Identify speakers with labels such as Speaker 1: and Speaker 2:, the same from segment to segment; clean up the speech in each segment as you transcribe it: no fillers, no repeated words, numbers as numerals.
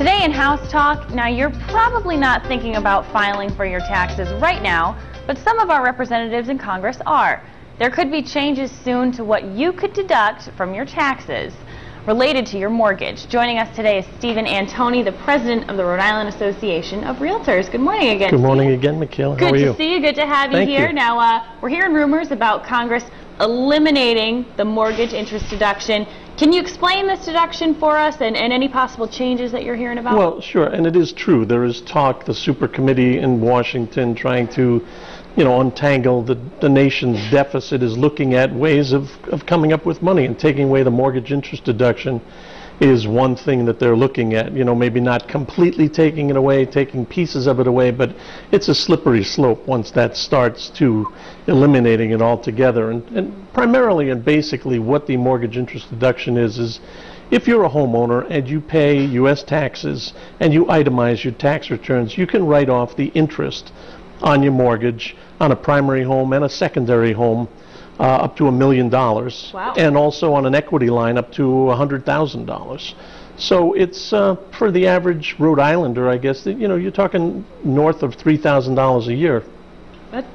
Speaker 1: Today in House Talk, now you're probably not thinking about filing for your taxes right now, but some of our representatives in Congress are. There could be changes soon to what you could deduct from your taxes related to your mortgage. Joining us today is Stephen Antoni, the president of the Rhode Island Association of Realtors. Good morning again,
Speaker 2: Good morning
Speaker 1: Stephen.
Speaker 2: again, Michaela. How are you?
Speaker 1: Good to see you. Good to have you here. Now, we're hearing rumors about Congress eliminating the mortgage interest deduction. Can you explain this deduction for us and any possible changes that you're hearing about?
Speaker 2: Well, sure, and it is true. There is talk, the super committee in Washington trying to, untangle the nation's deficit, is looking at ways of coming up with money, and taking away the mortgage interest deduction is one thing that they're looking at. Maybe not completely taking it away, taking pieces of it away, but it's a slippery slope once that starts to eliminating it altogether. And primarily and basically what the mortgage interest deduction is if you're a homeowner and you pay U.S. taxes and you itemize your tax returns, you can write off the interest on your mortgage on a primary home and a secondary home up to $1 million.
Speaker 1: Wow.
Speaker 2: And also on an equity line up to $100,000. So it's for the average Rhode Islander, I guess, you're talking north of $3,000 a year.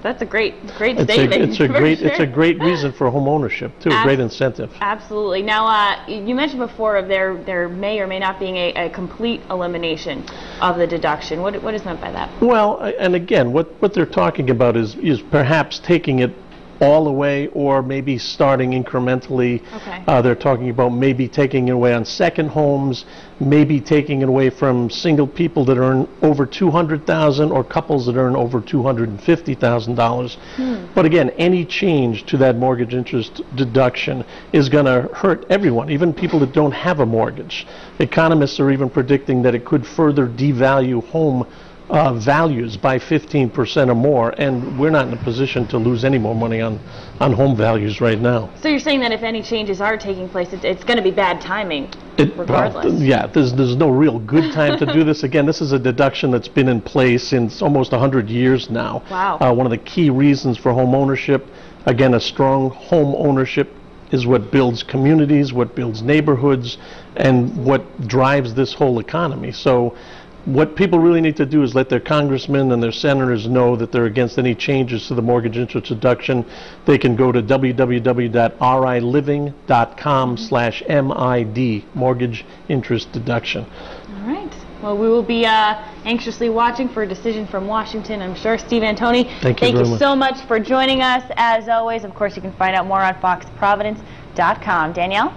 Speaker 1: That's a great savings.
Speaker 2: It's a great reason for home ownership too. A great incentive.
Speaker 1: Absolutely. Now, you mentioned before of there may or may not being a complete elimination of the deduction. What is meant by that?
Speaker 2: Well, and again, what they're talking about is perhaps taking it all away, or maybe starting incrementally.
Speaker 1: Okay.
Speaker 2: They're talking about maybe taking it away on second homes, maybe taking it away from single people that earn over $200,000 or couples that earn over $250,000. But again, any change to that mortgage interest deduction is going to hurt everyone, even people that don't have a mortgage. Economists are even predicting that it could further devalue home values by 15% or more, and we're not in a position to lose any more money on home values right now.
Speaker 1: So you're saying that if any changes are taking place, it's going to be bad timing, regardless?
Speaker 2: Well, yeah, there's no real good time to do this. Again, this is a deduction that's been in place since almost 100 years now.
Speaker 1: Wow.
Speaker 2: One of the key reasons for home ownership, again, a strong home ownership is what builds communities, what builds neighborhoods, and what drives this whole economy. So what people really need to do is let their congressmen and their senators know that they're against any changes to the mortgage interest deduction. They can go to www.riliving.com/MID, mortgage interest deduction.
Speaker 1: All right. Well, we will be anxiously watching for a decision from Washington, I'm sure. Steve Antoni,
Speaker 2: thank you
Speaker 1: so much for joining us. As always, of course, you can find out more on foxprovidence.com. Danielle?